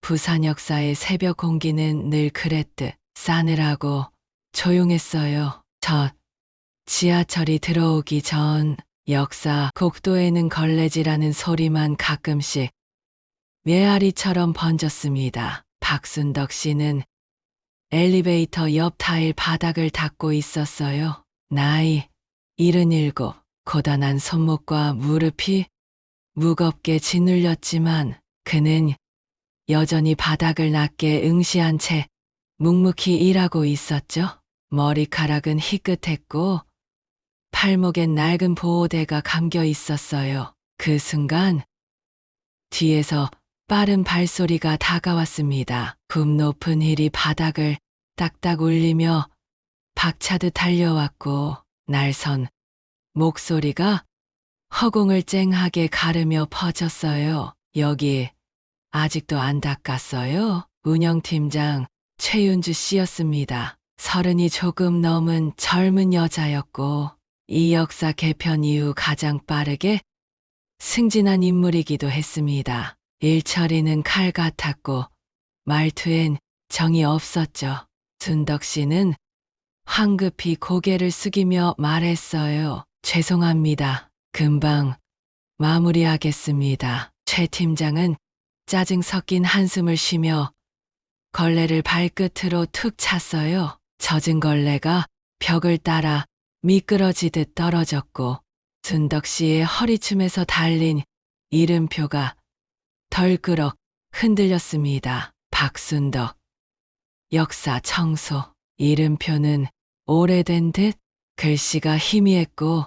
부산 역사의 새벽 공기는 늘 그랬듯 싸늘하고 조용했어요. 지하철이 들어오기 전 역사 국도에는 걸레질하는 소리만 가끔씩 메아리처럼 번졌습니다. 박순덕 씨는 엘리베이터 옆 타일 바닥을 닦고 있었어요. 나이 77, 고단한 손목과 무릎이 무겁게 짓눌렸지만 그는 여전히 바닥을 낮게 응시한 채 묵묵히 일하고 있었죠. 머리카락은 희끗했고 팔목엔 낡은 보호대가 감겨 있었어요. 그 순간 뒤에서 빠른 발소리가 다가왔습니다. 굽 높은 힐이 바닥을 딱딱 울리며 박차듯 달려왔고 날선 목소리가 허공을 쨍하게 가르며 퍼졌어요. 여기 아직도 안 닦았어요? 운영팀장 최윤주 씨였습니다. 30이 조금 넘은 젊은 여자였고 이 역사 개편 이후 가장 빠르게 승진한 인물이기도 했습니다. 일처리는 칼 같았고 말투엔 정이 없었죠. 순덕 씨는 황급히 고개를 숙이며 말했어요. 죄송합니다. 금방 마무리하겠습니다. 최 팀장은 짜증 섞인 한숨을 쉬며 걸레를 발끝으로 툭 찼어요. 젖은 걸레가 벽을 따라 미끄러지듯 떨어졌고 순덕 씨의 허리춤에서 달린 이름표가 덜그럭 흔들렸습니다. 박순덕, 역사 청소. 이름표는 오래된 듯 글씨가 희미했고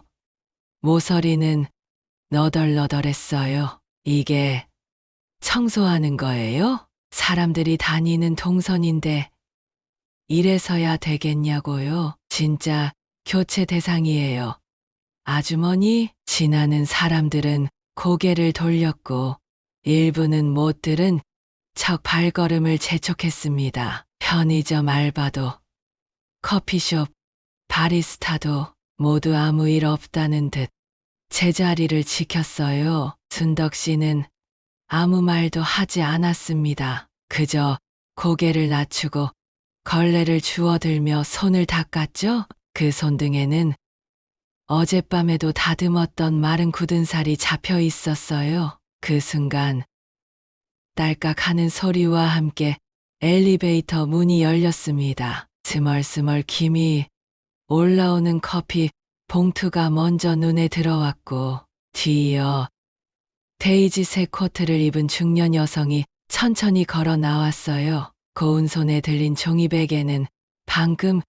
모서리는 너덜너덜했어요. 이게 청소하는 거예요? 사람들이 다니는 동선인데 이래서야 되겠냐고요. 진짜 교체 대상이에요. 아주머니. 지나는 사람들은 고개를 돌렸고 일부는 못 들은 척 발걸음을 재촉했습니다. 편의점 알바도 커피숍 바리스타도 모두 아무 일 없다는 듯 제자리를 지켰어요. 순덕 씨는 아무 말도 하지 않았습니다. 그저 고개를 낮추고 걸레를 주워들며 손을 닦았죠. 그 손등에는 어젯밤에도 다듬었던 마른 굳은 살이 잡혀 있었어요. 그 순간 딸깍 하는 소리와 함께 엘리베이터 문이 열렸습니다. 스멀스멀 김이 올라오는 커피 봉투가 먼저 눈에 들어왔고 뒤이어 데이지색 코트를 입은 중년 여성이 천천히 걸어 나왔어요. 고운 손에 들린 종이백에는 방금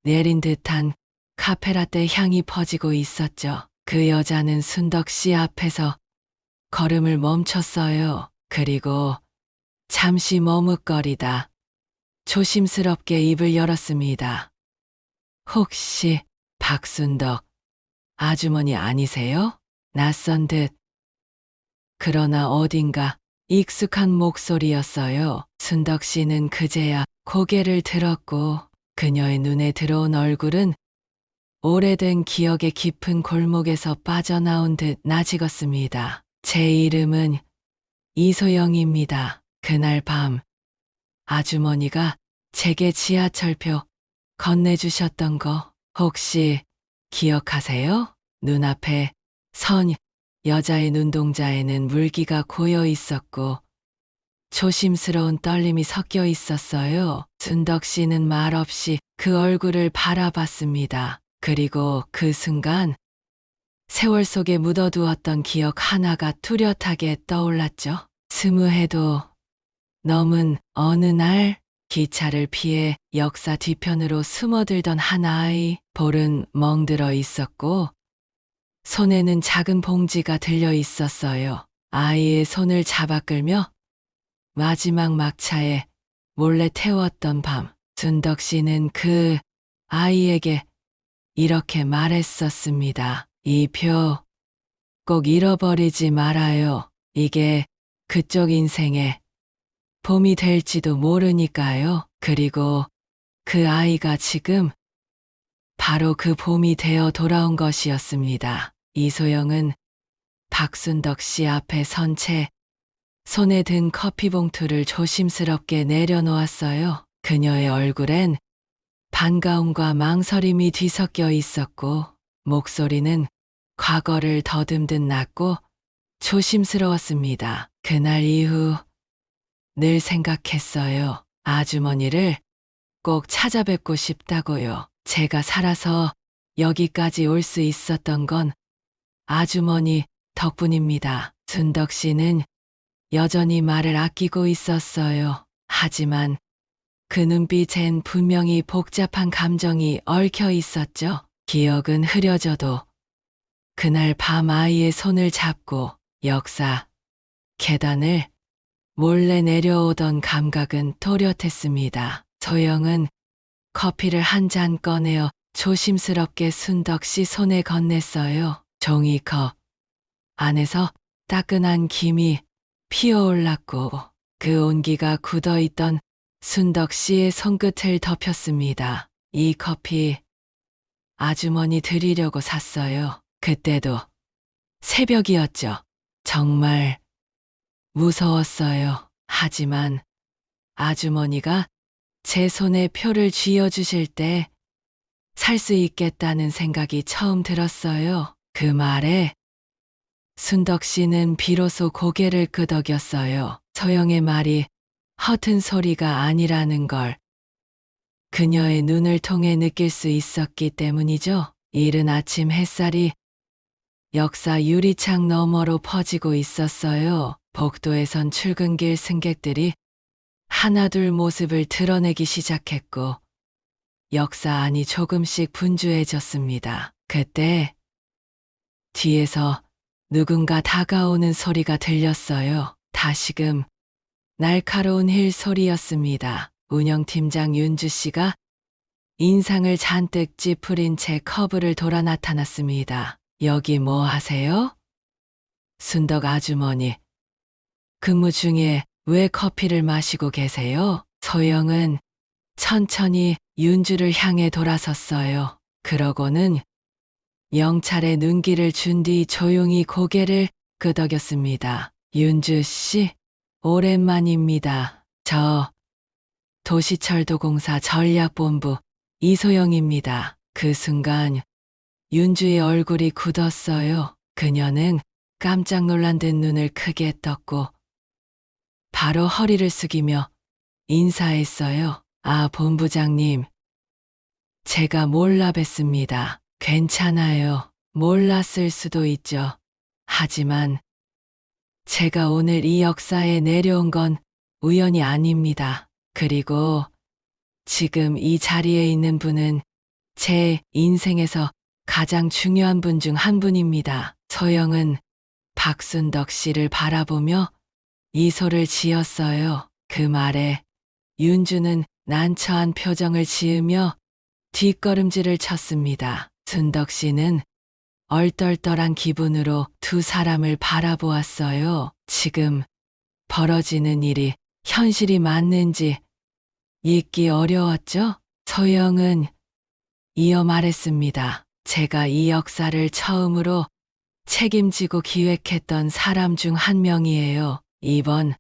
내린 듯한 카페라떼 향이 퍼지고 있었죠. 그 여자는 순덕 씨 앞에서 걸음을 멈췄어요. 그리고 잠시 머뭇거리다 조심스럽게 입을 열었습니다. 혹시 박순덕 아주머니 아니세요? 낯선 듯 그러나 어딘가 익숙한 목소리였어요. 순덕 씨는 그제야 고개를 들었고 그녀의 눈에 들어온 얼굴은 오래된 기억의 깊은 골목에서 빠져나온 듯 낯익었습니다. 제 이름은 이소영입니다. 그날 밤 아주머니가 제게 지하철표 건네주셨던 거 혹시 기억하세요? 눈앞에 선 여자의 눈동자에는 물기가 고여 있었고 조심스러운 떨림이 섞여 있었어요. 순덕 씨는 말없이 그 얼굴을 바라봤습니다. 그리고 그 순간 세월 속에 묻어두었던 기억 하나가 뚜렷하게 떠올랐죠. 20해도 넘은 어느 날 기차를 피해 역사 뒤편으로 숨어들던 한 아이. 볼은 멍들어 있었고 손에는 작은 봉지가 들려 있었어요. 아이의 손을 잡아 끌며 마지막 막차에 몰래 태웠던 밤 순덕 씨는 그 아이에게 이렇게 말했었습니다. 이 표 꼭 잃어버리지 말아요. 이게 그쪽 인생의 봄이 될지도 모르니까요. 그리고 그 아이가 지금 바로 그 봄이 되어 돌아온 것이었습니다. 이소영은 박순덕 씨 앞에 선 채 손에 든 커피 봉투를 조심스럽게 내려놓았어요. 그녀의 얼굴엔 반가움과 망설임이 뒤섞여 있었고 목소리는 과거를 더듬듯 낮고 조심스러웠습니다. 그날 이후 늘 생각했어요. 아주머니를 꼭 찾아뵙고 싶다고요. 제가 살아서 여기까지 올 수 있었던 건 아주머니 덕분입니다. 순덕 씨는 여전히 말을 아끼고 있었어요. 하지만 그 눈빛엔 분명히 복잡한 감정이 얽혀 있었죠. 기억은 흐려져도 그날 밤 아이의 손을 잡고 역사 계단을 몰래 내려오던 감각은 또렷했습니다. 소영은 커피를 한 잔 꺼내어 조심스럽게 순덕 씨 손에 건넸어요. 종이컵 안에서 따끈한 김이 피어올랐고 그 온기가 굳어있던 순덕 씨의 손끝을 덮였습니다. 이 커피 아주머니 드리려고 샀어요. 그때도 새벽이었죠. 정말 무서웠어요. 하지만 아주머니가 제 손에 표를 쥐어주실 때 살 수 있겠다는 생각이 처음 들었어요. 그 말에 순덕 씨는 비로소 고개를 끄덕였어요. 소영의 말이 허튼 소리가 아니라는 걸 그녀의 눈을 통해 느낄 수 있었기 때문이죠. 이른 아침 햇살이 역사 유리창 너머로 퍼지고 있었어요. 복도에선 출근길 승객들이 하나둘 모습을 드러내기 시작했고 역사 안이 조금씩 분주해졌습니다. 그때 뒤에서 누군가 다가오는 소리가 들렸어요. 다시금 날카로운 힐 소리였습니다. 운영팀장 윤주 씨가 인상을 잔뜩 찌푸린 채 커브를 돌아 나타났습니다. 여기 뭐 하세요? 순덕 아주머니, 근무 중에 왜 커피를 마시고 계세요? 소영은 천천히 윤주를 향해 돌아섰어요. 그러고는 영찰의 눈길을 준 뒤 조용히 고개를 끄덕였습니다. 윤주 씨, 오랜만입니다. 저 도시철도공사 전략본부 이소영입니다. 그 순간 윤주의 얼굴이 굳었어요. 그녀는 깜짝 놀란 듯 눈을 크게 떴고 바로 허리를 숙이며 인사했어요. 아, 본부장님. 제가 몰라 뵀습니다. 괜찮아요. 몰랐을 수도 있죠. 하지만 제가 오늘 이 역사에 내려온 건 우연이 아닙니다. 그리고 지금 이 자리에 있는 분은 제 인생에서 가장 중요한 분 중 한 분입니다. 소영은 박순덕 씨를 바라보며 미소를 지었어요. 그 말에 윤주는 난처한 표정을 지으며 뒷걸음질을 쳤습니다. 순덕 씨는 얼떨떨한 기분으로 두 사람을 바라보았어요. 지금 벌어지는 일이 현실이 맞는지 믿기 어려웠죠? 소영은 이어 말했습니다. 제가 이 역사를 처음으로 책임지고 기획했던 사람 중 한 명이에요. 이번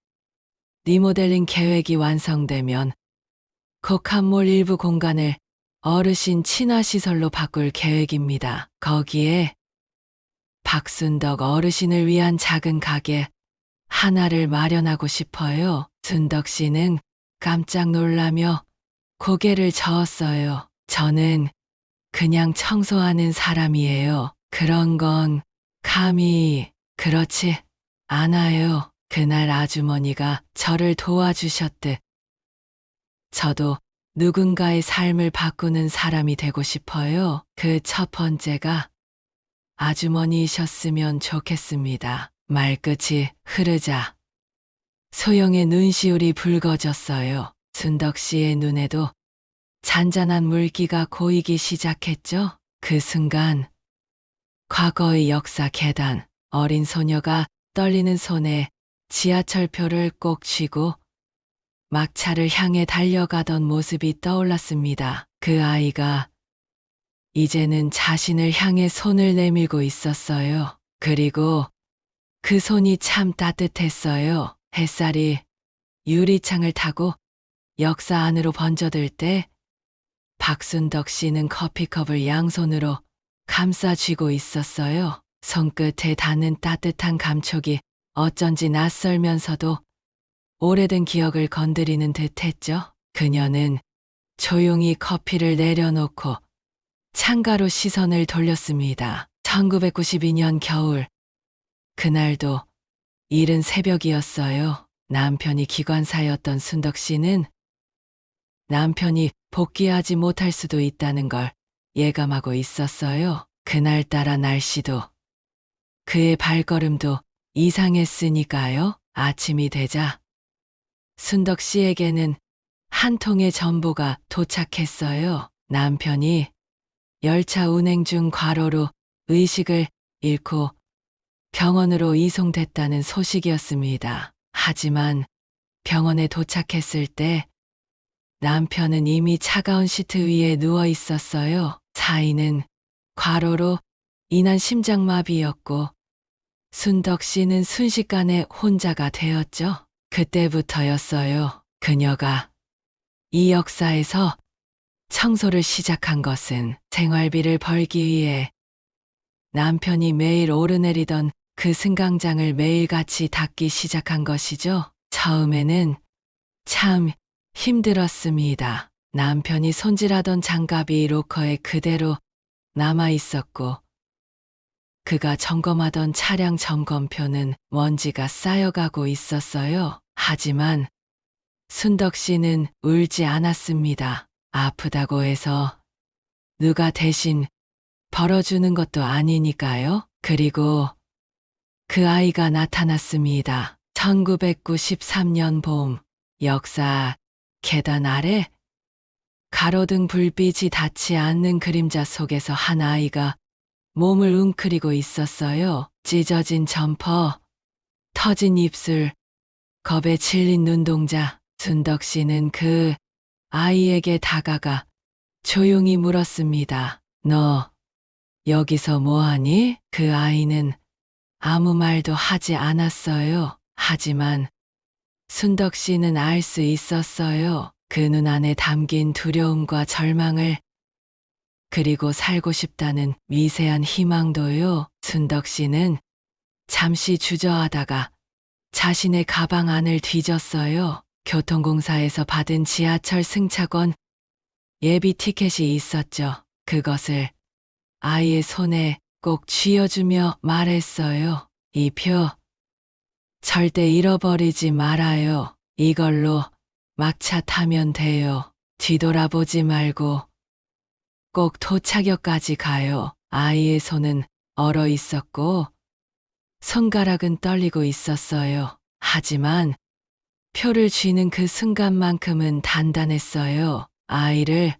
리모델링 계획이 완성되면 kok한몰 일부 공간을 어르신 친화시설로 바꿀 계획입니다. 거기에 박순덕 어르신을 위한 작은 가게 하나를 마련하고 싶어요. 순덕 씨는 깜짝 놀라며 고개를 저었어요. 저는 그냥 청소하는 사람이에요. 그런 건 감히 그렇지 않아요. 그날 아주머니가 저를 도와주셨듯 저도 누군가의 삶을 바꾸는 사람이 되고 싶어요. 그 첫 번째가 아주머니이셨으면 좋겠습니다. 말끝이 흐르자 소영의 눈시울이 붉어졌어요. 순덕 씨의 눈에도 잔잔한 물기가 고이기 시작했죠. 그 순간 과거의 역사 계단, 어린 소녀가 떨리는 손에 지하철표를 꼭 쥐고 막차를 향해 달려가던 모습이 떠올랐습니다. 그 아이가 이제는 자신을 향해 손을 내밀고 있었어요. 그리고 그 손이 참 따뜻했어요. 햇살이 유리창을 타고 역사 안으로 번져들 때 박순덕 씨는 커피컵을 양손으로 감싸 쥐고 있었어요. 손끝에 닿는 따뜻한 감촉이 어쩐지 낯설면서도 오래된 기억을 건드리는 듯 했죠. 그녀는 조용히 커피를 내려놓고 창가로 시선을 돌렸습니다. 1992년 겨울, 그날도 이른 새벽이었어요. 남편이 기관사였던 순덕 씨는 남편이 복귀하지 못할 수도 있다는 걸 예감하고 있었어요. 그날따라 날씨도 그의 발걸음도 이상했으니까요. 아침이 되자 순덕 씨에게는 한 통의 전보가 도착했어요. 남편이 열차 운행 중 과로로 의식을 잃고 병원으로 이송됐다는 소식이었습니다. 하지만 병원에 도착했을 때 남편은 이미 차가운 시트 위에 누워 있었어요. 사인은 과로로 인한 심장마비였고 순덕 씨는 순식간에 혼자가 되었죠. 그때부터였어요. 그녀가 이 역사에서 청소를 시작한 것은 생활비를 벌기 위해 남편이 매일 오르내리던 그 승강장을 매일같이 닦기 시작한 것이죠. 처음에는 참 힘들었습니다. 남편이 손질하던 장갑이 로커에 그대로 남아 있었고 그가 점검하던 차량 점검표는 먼지가 쌓여가고 있었어요. 하지만 순덕 씨는 울지 않았습니다. 아프다고 해서 누가 대신 벌어주는 것도 아니니까요. 그리고 그 아이가 나타났습니다. 1993년 봄, 역사 계단 아래 가로등 불빛이 닿지 않는 그림자 속에서 한 아이가 몸을 웅크리고 있었어요. 찢어진 점퍼, 터진 입술, 겁에 질린 눈동자. 순덕 씨는 그 아이에게 다가가 조용히 물었습니다. 너 여기서 뭐하니? 그 아이는 아무 말도 하지 않았어요. 하지만 순덕 씨는 알 수 있었어요. 그 눈 안에 담긴 두려움과 절망을, 그리고 살고 싶다는 미세한 희망도요. 순덕 씨는 잠시 주저하다가 자신의 가방 안을 뒤졌어요. 교통공사에서 받은 지하철 승차권 예비 티켓이 있었죠. 그것을 아이의 손에 꼭 쥐어주며 말했어요. 이 표 절대 잃어버리지 말아요. 이걸로 막차 타면 돼요. 뒤돌아보지 말고 꼭 도착역까지 가요. 아이의 손은 얼어 있었고 손가락은 떨리고 있었어요. 하지만 표를 쥐는 그 순간만큼은 단단했어요. 아이를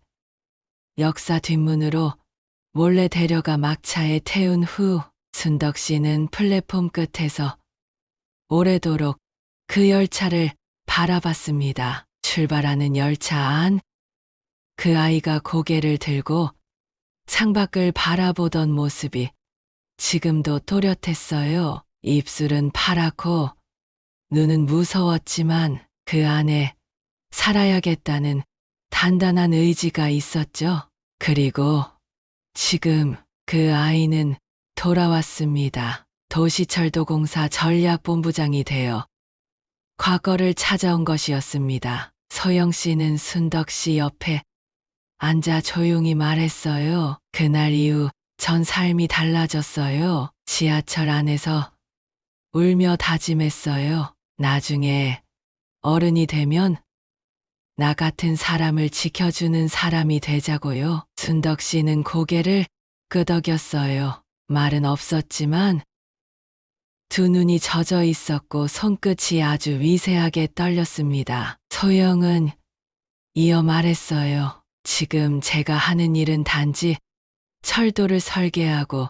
역사 뒷문으로 몰래 데려가 막차에 태운 후 순덕 씨는 플랫폼 끝에서 오래도록 그 열차를 바라봤습니다. 출발하는 열차 안, 그 아이가 고개를 들고 창밖을 바라보던 모습이 지금도 또렷했어요. 입술은 파랗고 눈은 무서웠지만 그 안에 살아야겠다는 단단한 의지가 있었죠. 그리고 지금 그 아이는 돌아왔습니다. 도시철도공사 전략본부장이 되어 과거를 찾아온 것이었습니다. 소영 씨는 순덕 씨 옆에 앉아 조용히 말했어요. 그날 이후 전 삶이 달라졌어요. 지하철 안에서 울며 다짐했어요. 나중에 어른이 되면 나 같은 사람을 지켜주는 사람이 되자고요. 순덕 씨는 고개를 끄덕였어요. 말은 없었지만 두 눈이 젖어 있었고 손끝이 아주 미세하게 떨렸습니다. 소영은 이어 말했어요. 지금 제가 하는 일은 단지 철도를 설계하고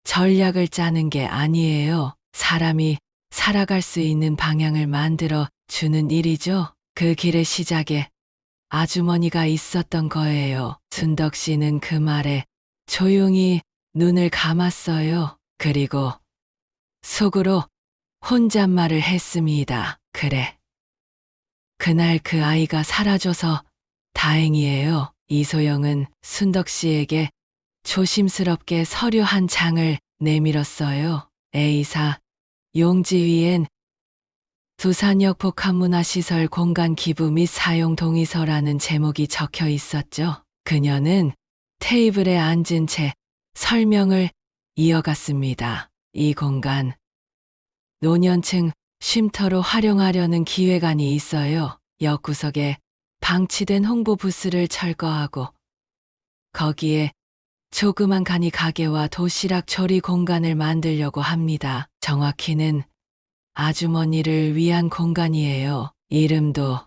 전략을 짜는 게 아니에요. 사람이 살아갈 수 있는 방향을 만들어 주는 일이죠. 그 길의 시작에 아주머니가 있었던 거예요. 순덕 씨는 그 말에 조용히 눈을 감았어요. 그리고 속으로 혼잣말을 했습니다. 그래. 그날 그 아이가 사라져서 다행이에요. 이소영은 순덕 씨에게 조심스럽게 서류 한 장을 내밀었어요. A사 용지 위엔 두산역 복합문화시설 공간 기부 및 사용 동의서라는 제목이 적혀 있었죠. 그녀는 테이블에 앉은 채 설명을 이어갔습니다. 이 공간, 노년층 쉼터로 활용하려는 기획안이 있어요. 옆구석에 방치된 홍보 부스를 철거하고 거기에 조그만 간이 가게와 도시락 조리 공간을 만들려고 합니다. 정확히는 아주머니를 위한 공간이에요. 이름도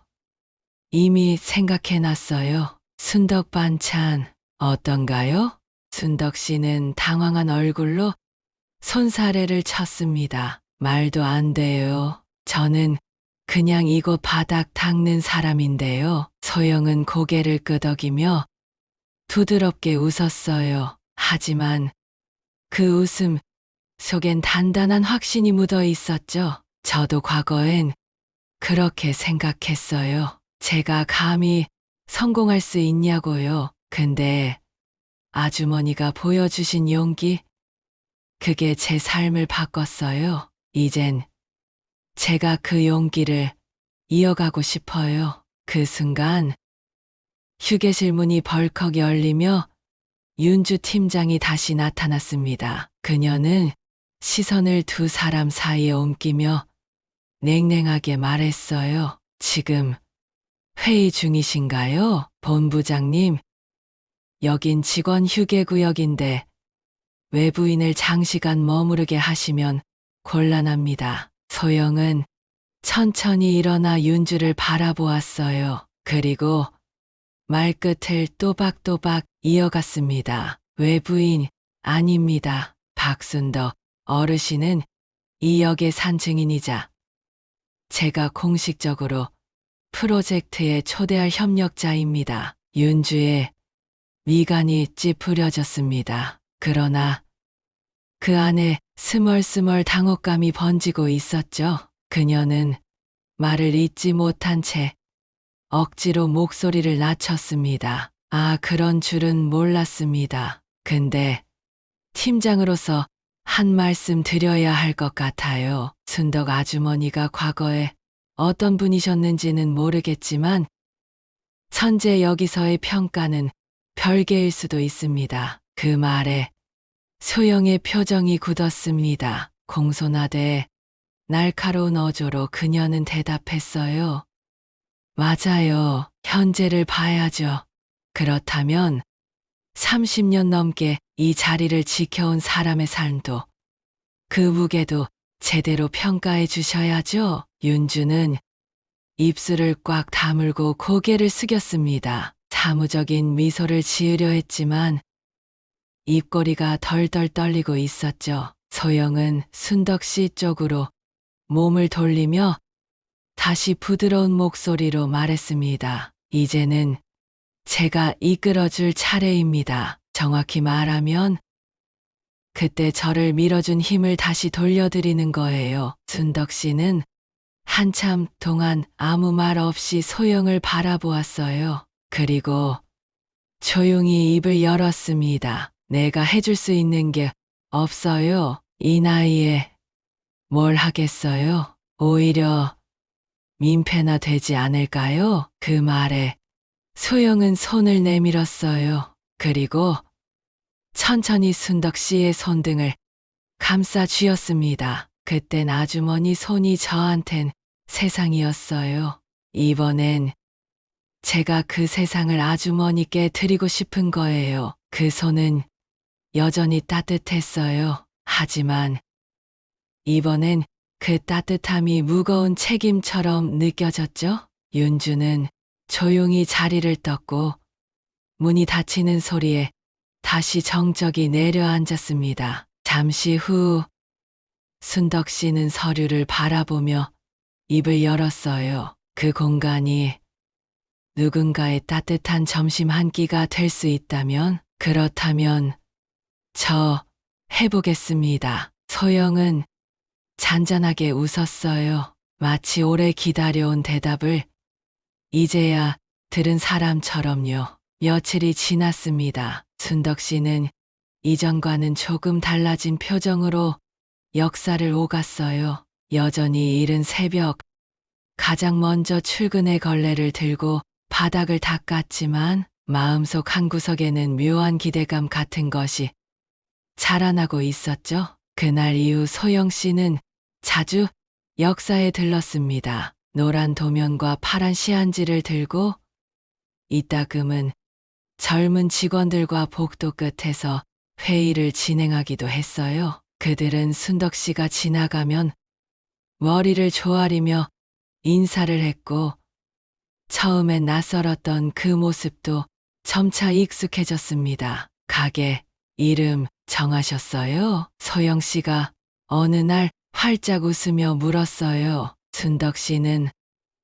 이미 생각해놨어요. 순덕 반찬 어떤가요? 순덕 씨는 당황한 얼굴로 손사래를 쳤습니다. 말도 안 돼요. 저는 그냥 이곳 바닥 닦는 사람인데요. 소영은 고개를 끄덕이며 부드럽게 웃었어요. 하지만 그 웃음 속엔 단단한 확신이 묻어 있었죠. 저도 과거엔 그렇게 생각했어요. 제가 감히 성공할 수 있냐고요. 근데 아주머니가 보여주신 용기, 그게 제 삶을 바꿨어요. 이젠 제가 그 용기를 이어가고 싶어요. 그 순간 휴게실 문이 벌컥 열리며 윤주 팀장이 다시 나타났습니다. 그녀는 시선을 두 사람 사이에 옮기며 냉랭하게 말했어요. 지금 회의 중이신가요? 본부장님, 여긴 직원 휴게구역인데 외부인을 장시간 머무르게 하시면 곤란합니다. 소영은 천천히 일어나 윤주를 바라보았어요. 그리고 말끝을 또박또박 이어갔습니다. 외부인 아닙니다. 박순덕 어르신은 이 역의 산증인이자 제가 공식적으로 프로젝트에 초대할 협력자입니다. 윤주의 미간이 찌푸려졌습니다. 그러나 그 안에 스멀스멀 당혹감이 번지고 있었죠. 그녀는 말을 잇지 못한 채 억지로 목소리를 낮췄습니다. 아, 그런 줄은 몰랐습니다. 근데 팀장으로서 한 말씀 드려야 할 것 같아요. 순덕 아주머니가 과거에 어떤 분이셨는지는 모르겠지만 현재 여기서의 평가는 별개일 수도 있습니다. 그 말에 소영의 표정이 굳었습니다. 공손하되 날카로운 어조로 그녀는 대답했어요. 맞아요. 현재를 봐야죠. 그렇다면 30년 넘게 이 자리를 지켜온 사람의 삶도 그 무게도 제대로 평가해 주셔야죠. 윤주는 입술을 꽉 다물고 고개를 숙였습니다. 사무적인 미소를 지으려 했지만 입꼬리가 덜덜 떨리고 있었죠. 소영은 순덕 씨 쪽으로 몸을 돌리며 다시 부드러운 목소리로 말했습니다. 이제는 제가 이끌어줄 차례입니다. 정확히 말하면 그때 저를 밀어준 힘을 다시 돌려드리는 거예요. 순덕 씨는 한참 동안 아무 말 없이 소영을 바라보았어요. 그리고 조용히 입을 열었습니다. 내가 해줄 수 있는 게 없어요. 이 나이에 뭘 하겠어요? 오히려 민폐나 되지 않을까요? 그 말에 소영은 손을 내밀었어요. 그리고 천천히 순덕 씨의 손등을 감싸 쥐었습니다. 그땐 아주머니 손이 저한텐 세상이었어요. 이번엔 제가 그 세상을 아주머니께 드리고 싶은 거예요. 그 손은 여전히 따뜻했어요. 하지만 이번엔 그 따뜻함이 무거운 책임처럼 느껴졌죠? 윤주는 조용히 자리를 떴고 문이 닫히는 소리에 다시 정적이 내려앉았습니다. 잠시 후 순덕 씨는 서류를 바라보며 입을 열었어요. 그 공간이 누군가의 따뜻한 점심 한 끼가 될 수 있다면, 그렇다면 저 해보겠습니다. 소영은 잔잔하게 웃었어요. 마치 오래 기다려온 대답을 이제야 들은 사람처럼요. 며칠이 지났습니다. 순덕 씨는 이전과는 조금 달라진 표정으로 역사를 오갔어요. 여전히 이른 새벽 가장 먼저 출근의 걸레를 들고 바닥을 닦았지만 마음속 한구석에는 묘한 기대감 같은 것이 자라나고 있었죠. 그날 이후 소영 씨는 자주 역사에 들렀습니다. 노란 도면과 파란 시안지를 들고 이따금은 젊은 직원들과 복도 끝에서 회의를 진행하기도 했어요. 그들은 순덕 씨가 지나가면 머리를 조아리며 인사를 했고 처음엔 낯설었던 그 모습도 점차 익숙해졌습니다. 가게 이름 정하셨어요? 소영 씨가 어느 날 활짝 웃으며 물었어요. 순덕 씨는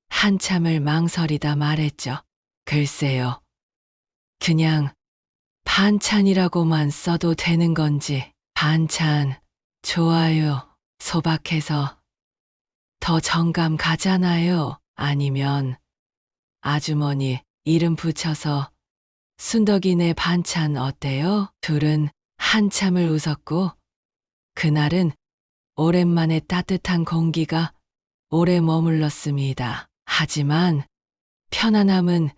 한참을 망설이다 말했죠. 글쎄요. 그냥 반찬이라고만 써도 되는 건지. 반찬 좋아요. 소박해서 더 정감 가잖아요. 아니면 아주머니 이름 붙여서 순덕이네 반찬 어때요? 둘은 한참을 웃었고 그날은 오랜만에 따뜻한 공기가 오래 머물렀습니다. 하지만 편안함은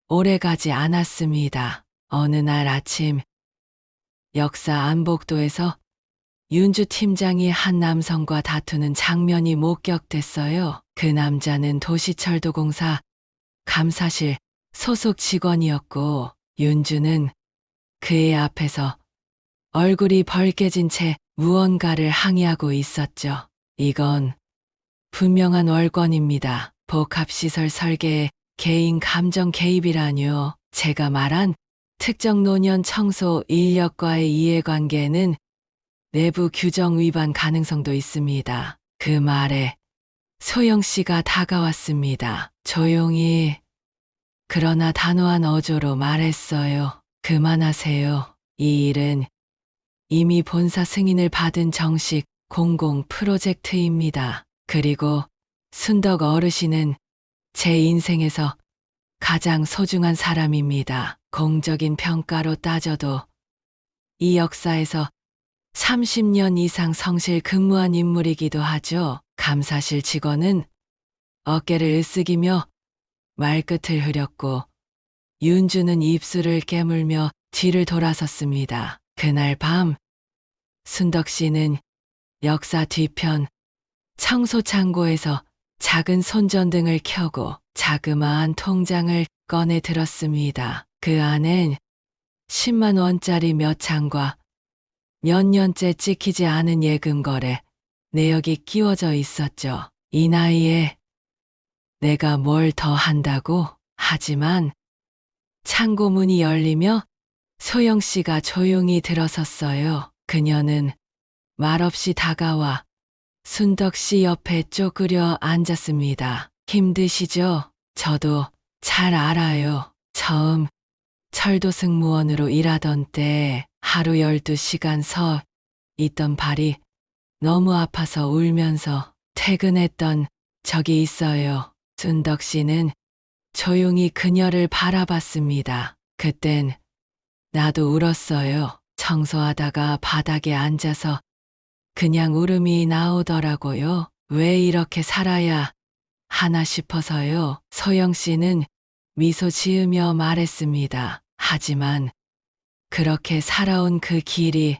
오래가지 않았습니다. 어느 날 아침 역사 안복도에서 윤주 팀장이 한 남성과 다투는 장면이 목격됐어요. 그 남자는 도시철도공사 감사실 소속 직원이었고 윤주는 그의 앞에서 얼굴이 벌개진 채 무언가를 항의하고 있었죠. 이건 분명한 월권입니다. 복합시설 설계에 개인 감정 개입이라뇨. 제가 말한 특정 노년 청소 인력과의 이해관계는 내부 규정 위반 가능성도 있습니다. 그 말에 소영 씨가 다가왔습니다. 조용히 그러나 단호한 어조로 말했어요. 그만하세요. 이 일은 이미 본사 승인을 받은 정식 공공 프로젝트입니다. 그리고 순덕 어르신은 제 인생에서 가장 소중한 사람입니다. 공적인 평가로 따져도 이 역사에서 30년 이상 성실 근무한 인물이기도 하죠. 감사실 직원은 어깨를 으쓱이며 말끝을 흐렸고 윤주는 입술을 깨물며 뒤를 돌아섰습니다. 그날 밤 순덕 씨는 역사 뒤편 청소창고에서 작은 손전등을 켜고 자그마한 통장을 꺼내 들었습니다. 그 안엔 10만 원짜리 몇 장과 몇 년째 찍히지 않은 예금 거래 내역이 끼워져 있었죠. 이 나이에 내가 뭘 더 한다고? 하지만 창고 문이 열리며 소영 씨가 조용히 들어섰어요. 그녀는 말없이 다가와 순덕 씨 옆에 쪼그려 앉았습니다. 힘드시죠? 저도 잘 알아요. 처음 철도 승무원으로 일하던 때 하루 12시간 서 있던 발이 너무 아파서 울면서 퇴근했던 적이 있어요. 순덕 씨는 조용히 그녀를 바라봤습니다. 그땐 나도 울었어요. 청소하다가 바닥에 앉아서 그냥 울음이 나오더라고요. 왜 이렇게 살아야 하나 싶어서요. 소영 씨는 미소 지으며 말했습니다. 하지만 그렇게 살아온 그 길이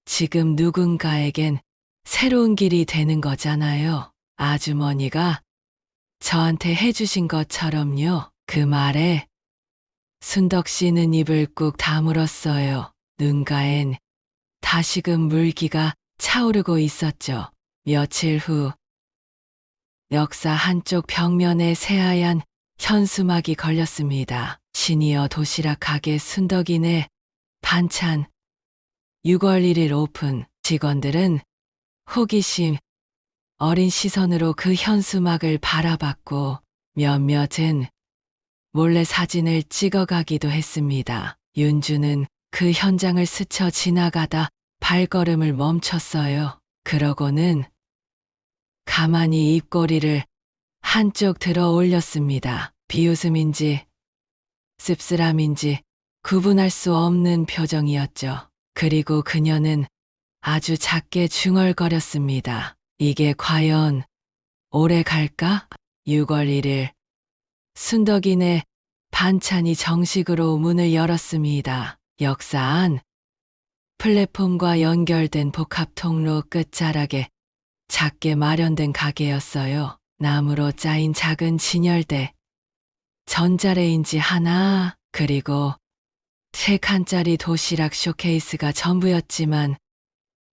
지금 누군가에겐 새로운 길이 되는 거잖아요. 아주머니가 저한테 해주신 것처럼요. 그 말에 순덕 씨는 입을 꾹 다물었어요. 눈가엔 다시금 물기가 차오르고 있었죠. 며칠 후 역사 한쪽 벽면에 새하얀 현수막이 걸렸습니다. 시니어 도시락 가게 순덕이네 반찬 6월 1일 오픈. 직원들은 호기심 어린 시선으로 그 현수막을 바라봤고 몇몇은 몰래 사진을 찍어가기도 했습니다. 윤주는 그 현장을 스쳐 지나가다 발걸음을 멈췄어요. 그러고는 가만히 입꼬리를 한쪽 들어 올렸습니다. 비웃음인지 씁쓸함인지 구분할 수 없는 표정이었죠. 그리고 그녀는 아주 작게 중얼거렸습니다. 이게 과연 오래 갈까? 6월 1일 순덕이네 반찬이 정식으로 문을 열었습니다. 역사 안 플랫폼과 연결된 복합 통로 끝자락에 작게 마련된 가게였어요. 나무로 짜인 작은 진열대, 전자레인지 하나, 그리고 3칸짜리 도시락 쇼케이스가 전부였지만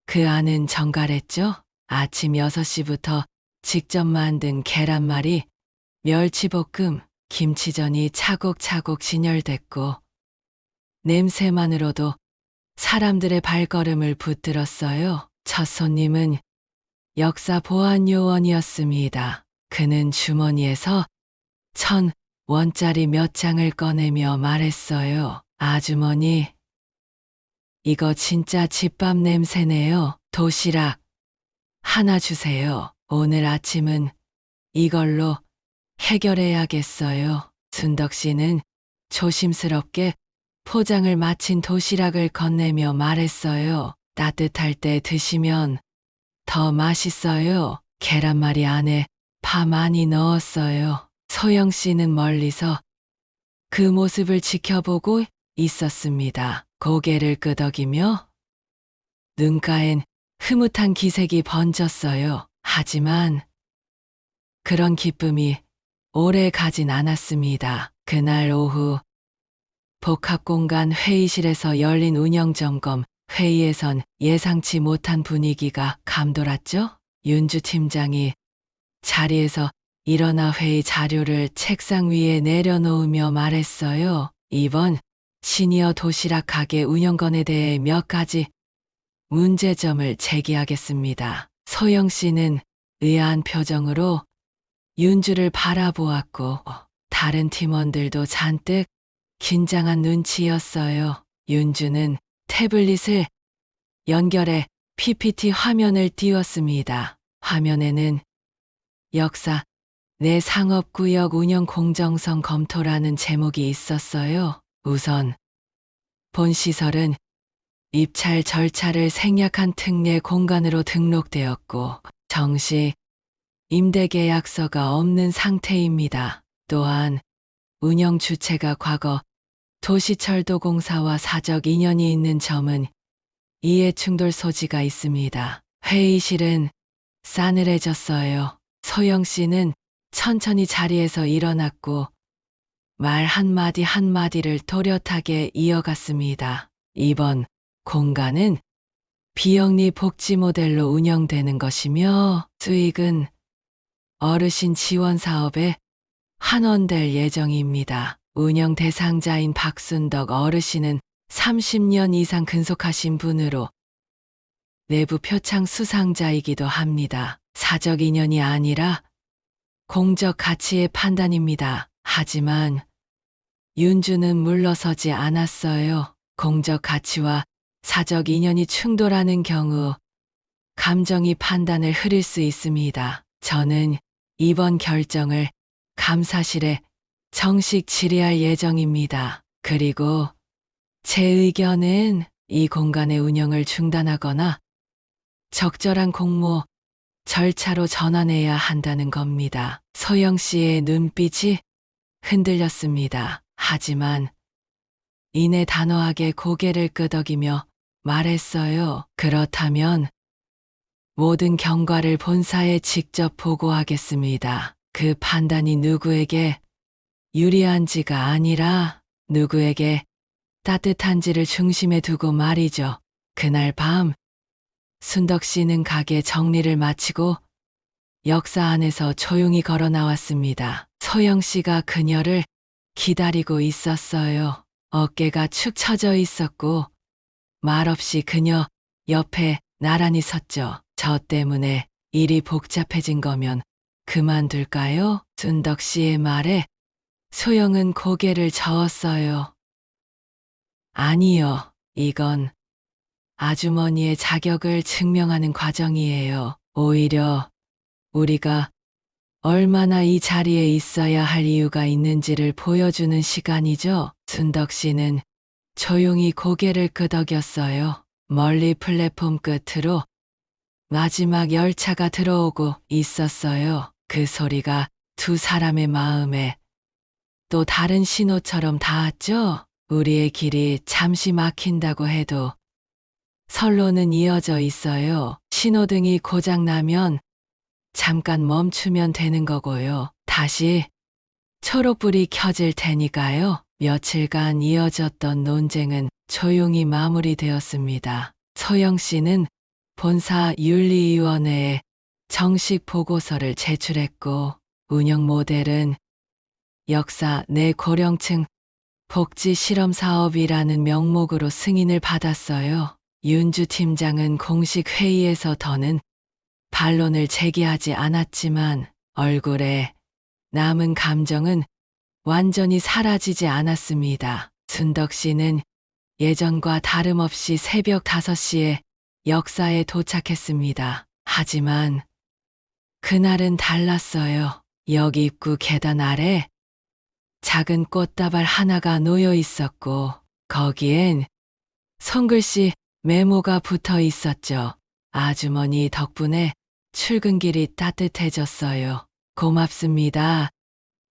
그 안은 정갈했죠? 아침 6시부터 직접 만든 계란말이, 멸치볶음, 김치전이 차곡차곡 진열됐고 냄새만으로도 사람들의 발걸음을 붙들었어요. 첫 손님은 역사 보안 요원이었습니다. 그는 주머니에서 1,000원짜리 몇 장을 꺼내며 말했어요. 아주머니, 이거 진짜 집밥 냄새네요. 도시락 하나 주세요. 오늘 아침은 이걸로 해결해야겠어요. 순덕 씨는 조심스럽게 포장을 마친 도시락을 건네며 말했어요. 따뜻할 때 드시면 더 맛있어요. 계란말이 안에 파 많이 넣었어요. 소영 씨는 멀리서 그 모습을 지켜보고 있었습니다. 고개를 끄덕이며 눈가엔 흐뭇한 기색이 번졌어요. 하지만 그런 기쁨이 오래 가진 않았습니다. 그날 오후 복합공간 회의실에서 열린 운영점검 회의에선 예상치 못한 분위기가 감돌았죠. 윤주 팀장이 자리에서 일어나 회의 자료를 책상 위에 내려놓으며 말했어요. 이번 시니어 도시락 가게 운영건에 대해 몇 가지 문제점을 제기하겠습니다. 소영 씨는 의아한 표정으로 윤주를 바라보았고 다른 팀원들도 잔뜩 긴장한 눈치였어요. 윤주는 태블릿을 연결해 PPT 화면을 띄웠습니다. 화면에는 역사 내 상업구역 운영 공정성 검토라는 제목이 있었어요. 우선 본 시설은 입찰 절차를 생략한 특례 공간으로 등록되었고 정식 임대계약서가 없는 상태입니다. 또한 운영 주체가 과거 도시철도공사와 사적 인연이 있는 점은 이해충돌 소지가 있습니다. 회의실은 싸늘해졌어요. 소영 씨는 천천히 자리에서 일어났고 말 한마디 한마디를 또렷하게 이어갔습니다. 이번 공간은 비영리 복지 모델로 운영되는 것이며 수익은 어르신 지원 사업에 환원될 예정입니다. 운영 대상자인 박순덕 어르신은 30년 이상 근속하신 분으로 내부 표창 수상자이기도 합니다. 사적 인연이 아니라 공적 가치의 판단입니다. 하지만 윤주는 물러서지 않았어요. 공적 가치와 사적 인연이 충돌하는 경우 감정이 판단을 흐릴 수 있습니다. 저는 이번 결정을 감사실에 정식 질의할 예정입니다. 그리고 제 의견은 이 공간의 운영을 중단하거나 적절한 공모 절차로 전환해야 한다는 겁니다. 소영 씨의 눈빛이 흔들렸습니다. 하지만 이내 단호하게 고개를 끄덕이며 말했어요. 그렇다면 모든 경과를 본사에 직접 보고하겠습니다. 그 판단이 누구에게 유리한지가 아니라 누구에게 따뜻한지를 중심에 두고 말이죠. 그날 밤 순덕 씨는 가게 정리를 마치고 역사 안에서 조용히 걸어 나왔습니다. 소영 씨가 그녀를 기다리고 있었어요. 어깨가 축 처져 있었고 말없이 그녀 옆에 나란히 섰죠. 저 때문에 일이 복잡해진 거면 그만둘까요? 순덕 씨의 말에 소영은 고개를 저었어요. 아니요. 이건 아주머니의 자격을 증명하는 과정이에요. 오히려 우리가 얼마나 이 자리에 있어야 할 이유가 있는지를 보여주는 시간이죠. 순덕 씨는 조용히 고개를 끄덕였어요. 멀리 플랫폼 끝으로 마지막 열차가 들어오고 있었어요. 그 소리가 두 사람의 마음에 또 다른 신호처럼 닿았죠. 우리의 길이 잠시 막힌다고 해도 선로는 이어져 있어요. 신호등이 고장나면 잠깐 멈추면 되는 거고요. 다시 초록불이 켜질 테니까요. 며칠간 이어졌던 논쟁은 조용히 마무리되었습니다. 소영 씨는 본사 윤리위원회에 정식 보고서를 제출했고, 운영 모델은 역사 내 고령층 복지 실험 사업이라는 명목으로 승인을 받았어요. 윤주 팀장은 공식 회의에서 더는 반론을 제기하지 않았지만 얼굴에 남은 감정은 완전히 사라지지 않았습니다. 순덕 씨는 예전과 다름없이 새벽 5시에 역사에 도착했습니다. 하지만 그날은 달랐어요. 역 입구 계단 아래 작은 꽃다발 하나가 놓여 있었고 거기엔 손글씨 메모가 붙어 있었죠. 아주머니 덕분에 출근길이 따뜻해졌어요. 고맙습니다.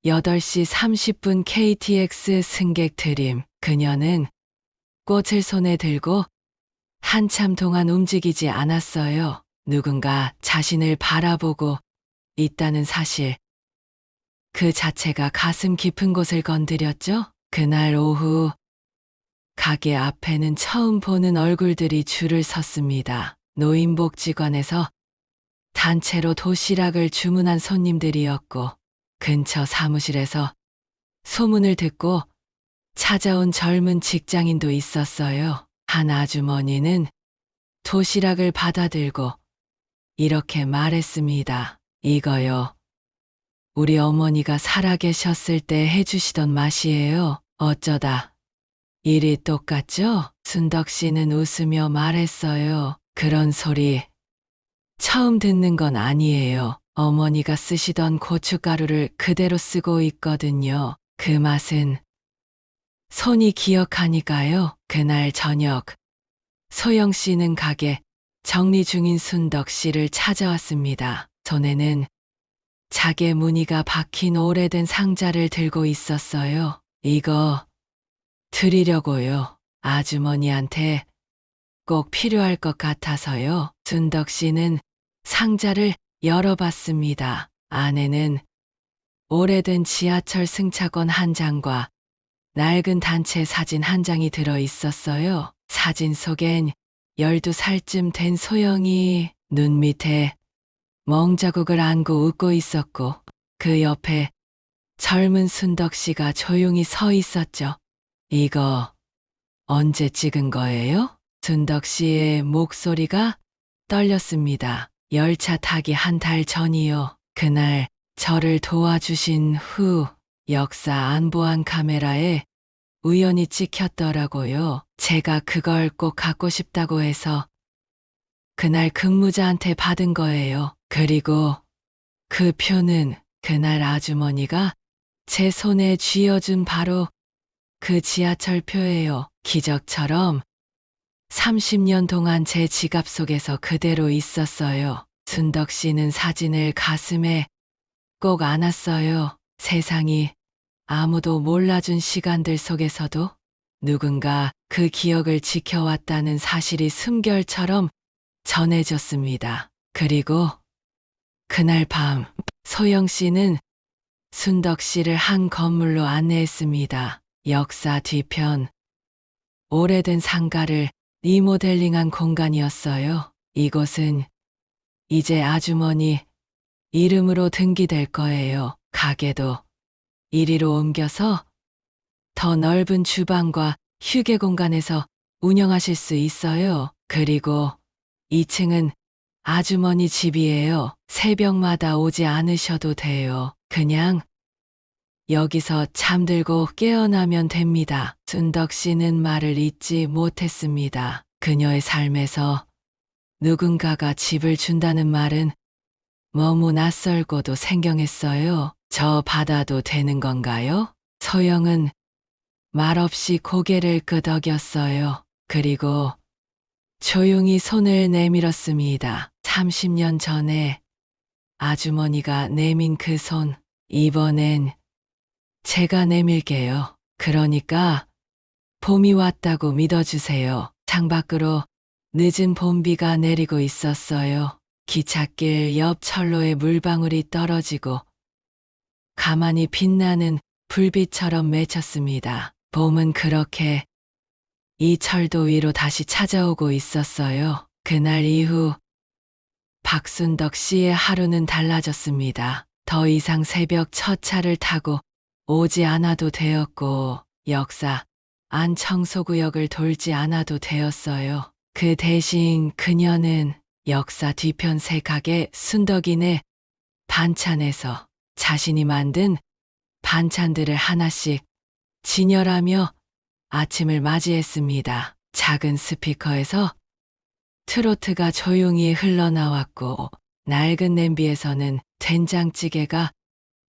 8시 30분 KTX 승객 드림. 그녀는 꽃을 손에 들고 한참 동안 움직이지 않았어요. 누군가 자신을 바라보고 있다는 사실. 그 자체가 가슴 깊은 곳을 건드렸죠. 그날 오후 가게 앞에는 처음 보는 얼굴들이 줄을 섰습니다. 노인복지관에서 단체로 도시락을 주문한 손님들이었고 근처 사무실에서 소문을 듣고 찾아온 젊은 직장인도 있었어요. 한 아주머니는 도시락을 받아들고 이렇게 말했습니다. 이거요. 우리 어머니가 살아계셨을 때 해주시던 맛이에요. 어쩌다 일이 똑같죠? 순덕 씨는 웃으며 말했어요. 그런 소리 처음 듣는 건 아니에요. 어머니가 쓰시던 고춧가루를 그대로 쓰고 있거든요. 그 맛은 손이 기억하니까요. 그날 저녁 소영 씨는 가게 정리 중인 순덕 씨를 찾아왔습니다. 손에는 자개 무늬가 박힌 오래된 상자를 들고 있었어요. 이거 드리려고요. 아주머니한테 꼭 필요할 것 같아서요. 순덕 씨는 상자를 열어봤습니다. 안에는 오래된 지하철 승차권 한 장과 낡은 단체 사진 한 장이 들어 있었어요. 사진 속엔 12살쯤 된 소영이 눈 밑에 멍자국을 안고 웃고 있었고 그 옆에 젊은 순덕 씨가 조용히 서 있었죠. 이거 언제 찍은 거예요? 순덕 씨의 목소리가 떨렸습니다. 열차 타기 한 달 전이요. 그날 저를 도와주신 후 역사 안보안 카메라에 우연히 찍혔더라고요. 제가 그걸 꼭 갖고 싶다고 해서 그날 근무자한테 받은 거예요. 그리고 그 표는 그날 아주머니가 제 손에 쥐어준 바로 그 지하철 표예요. 기적처럼 30년 동안 제 지갑 속에서 그대로 있었어요. 순덕 씨는 사진을 가슴에 꼭 안았어요. 세상이 아무도 몰라준 시간들 속에서도 누군가 그 기억을 지켜왔다는 사실이 숨결처럼 전해졌습니다. 그리고 그날 밤 소영 씨는 순덕 씨를 한 건물로 안내했습니다. 역사 뒤편 오래된 상가를 리모델링한 공간이었어요. 이곳은 이제 아주머니 이름으로 등기될 거예요. 가게도 이리로 옮겨서 더 넓은 주방과 휴게 공간에서 운영하실 수 있어요. 그리고 2층은 아주머니 집이에요. 새벽마다 오지 않으셔도 돼요. 그냥 여기서 잠들고 깨어나면 됩니다. 순덕 씨는 말을 잇지 못했습니다. 그녀의 삶에서 누군가가 집을 준다는 말은 너무 낯설고도 생경했어요. 저 받아도 되는 건가요? 소영은 말없이 고개를 끄덕였어요. 그리고 조용히 손을 내밀었습니다. 30년 전에 아주머니가 내민 그 손, 이번엔 제가 내밀게요. 그러니까 봄이 왔다고 믿어주세요. 창밖으로 늦은 봄비가 내리고 있었어요. 기찻길 옆 철로에 물방울이 떨어지고 가만히 빛나는 불빛처럼 맺혔습니다. 봄은 그렇게 이 철도 위로 다시 찾아오고 있었어요. 그날 이후 박순덕 씨의 하루는 달라졌습니다. 더 이상 새벽 첫 차를 타고 오지 않아도 되었고 역사 안 청소구역을 돌지 않아도 되었어요. 그 대신 그녀는 역사 뒤편새 가게 순덕이네 반찬에서 자신이 만든 반찬들을 하나씩 진열하며 아침을 맞이했습니다. 작은 스피커에서 트로트가 조용히 흘러나왔고 낡은 냄비에서는 된장찌개가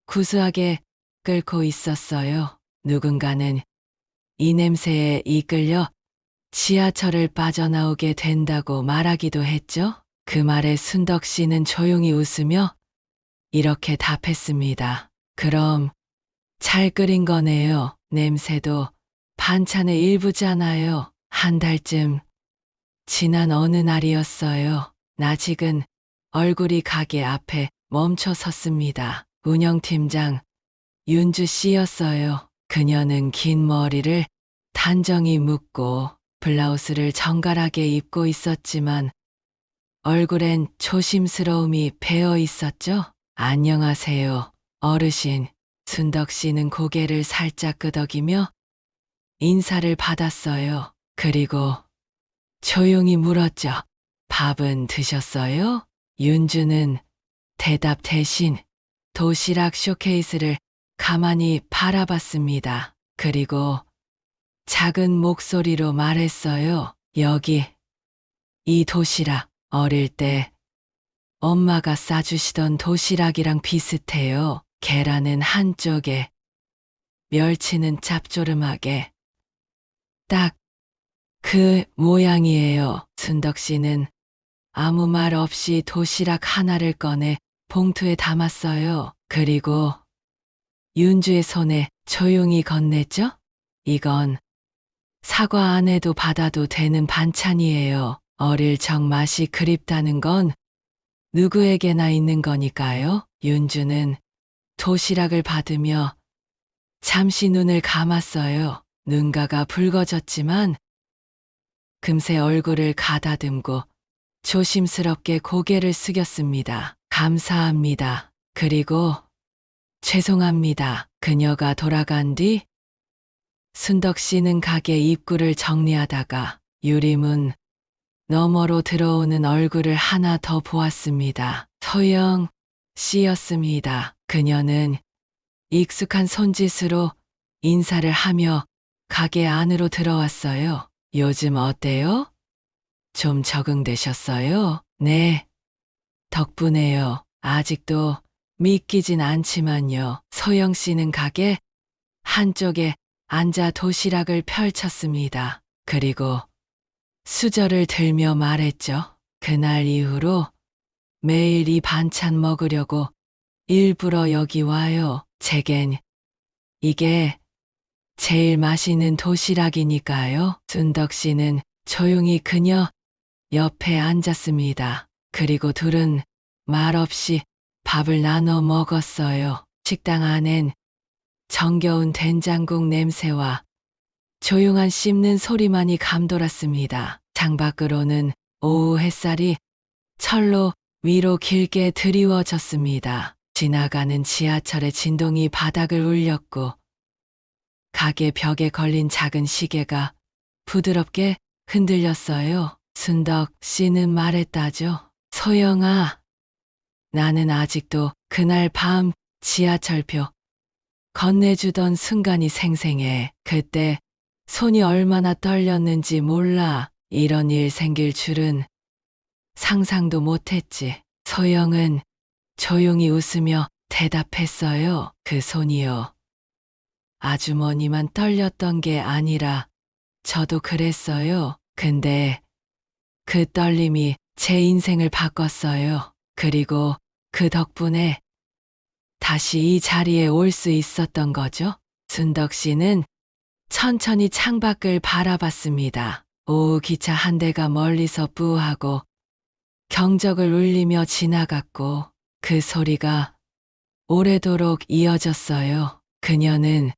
구수하게 끓고 있었어요. 누군가는 이 냄새에 이끌려 지하철을 빠져나오게 된다고 말하기도 했죠. 그 말에 순덕 씨는 조용히 웃으며 이렇게 답했습니다. 그럼 잘 끓인 거네요. 냄새도 반찬의 일부잖아요. 한 달쯤 지난 어느 날이었어요. 나직은 얼굴이 가게 앞에 멈춰 섰습니다. 운영팀장 윤주 씨였어요. 그녀는 긴 머리를 단정히 묶고 블라우스를 정갈하게 입고 있었지만 얼굴엔 조심스러움이 배어 있었죠. 안녕하세요, 어르신. 순덕 씨는 고개를 살짝 끄덕이며 인사를 받았어요. 그리고 조용히 물었죠. 밥은 드셨어요? 윤주는 대답 대신 도시락 쇼케이스를 가만히 바라봤습니다. 그리고 작은 목소리로 말했어요. 여기, 이 도시락, 어릴 때 엄마가 싸주시던 도시락이랑 비슷해요. 계란은 한쪽에, 멸치는 짭조름하게. 딱 그 모양이에요. 순덕 씨는 아무 말 없이 도시락 하나를 꺼내 봉투에 담았어요. 그리고 윤주의 손에 조용히 건넸죠? 이건 사과 안 해도 받아도 되는 반찬이에요. 어릴 적 맛이 그립다는 건 누구에게나 있는 거니까요. 윤주는 도시락을 받으며 잠시 눈을 감았어요. 눈가가 붉어졌지만 금세 얼굴을 가다듬고 조심스럽게 고개를 숙였습니다. 감사합니다. 그리고 죄송합니다. 그녀가 돌아간 뒤 순덕 씨는 가게 입구를 정리하다가 유리문 너머로 들어오는 얼굴을 하나 더 보았습니다. 소영 씨였습니다. 그녀는 익숙한 손짓으로 인사를 하며 가게 안으로 들어왔어요. 요즘 어때요? 좀 적응되셨어요? 네. 덕분에요. 아직도 믿기진 않지만요. 소영 씨는 가게 한쪽에 앉아 도시락을 펼쳤습니다. 그리고 수저를 들며 말했죠. 그날 이후로 매일 이 반찬 먹으려고 일부러 여기 와요. 제겐 이게 제일 맛있는 도시락이니까요. 순덕 씨는 조용히 그녀 옆에 앉았습니다. 그리고 둘은 말없이 밥을 나눠 먹었어요. 식당 안엔 정겨운 된장국 냄새와 조용한 씹는 소리만이 감돌았습니다. 창밖으로는 오후 햇살이 철로 위로 길게 드리워졌습니다. 지나가는 지하철의 진동이 바닥을 울렸고 가게 벽에 걸린 작은 시계가 부드럽게 흔들렸어요. 순덕 씨는 말했다죠. 소영아, 나는 아직도 그날 밤 지하철표 건네주던 순간이 생생해. 그때 손이 얼마나 떨렸는지 몰라. 이런 일 생길 줄은 상상도 못했지. 소영은 조용히 웃으며 대답했어요. 그 손이요. 아주머니만 떨렸던 게 아니라 저도 그랬어요. 근데 그 떨림이 제 인생을 바꿨어요. 그리고 그 덕분에 다시 이 자리에 올 수 있었던 거죠. 순덕 씨는 천천히 창밖을 바라봤습니다. 오후 기차 한 대가 멀리서 뿌하고 경적을 울리며 지나갔고 그 소리가 오래도록 이어졌어요. 그녀는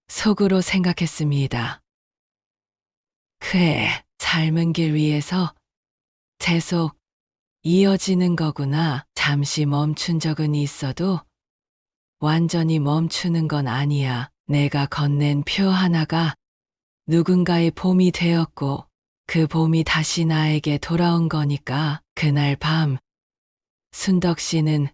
속으로 생각했습니다. 그래, 삶은 길 위에서 계속 이어지는 거구나. 잠시 멈춘 적은 있어도 완전히 멈추는 건 아니야. 내가 건넨 표 하나가 누군가의 봄이 되었고 그 봄이 다시 나에게 돌아온 거니까. 그날 밤 순덕 씨는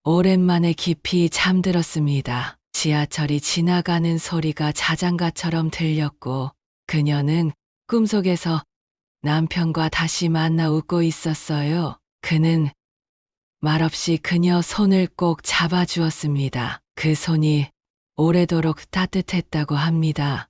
오랜만에 깊이 잠들었습니다. 지하철이 지나가는 소리가 자장가처럼 들렸고 그녀는 꿈속에서 남편과 다시 만나 웃고 있었어요. 그는 말없이 그녀 손을 꼭 잡아주었습니다. 그 손이 오래도록 따뜻했다고 합니다.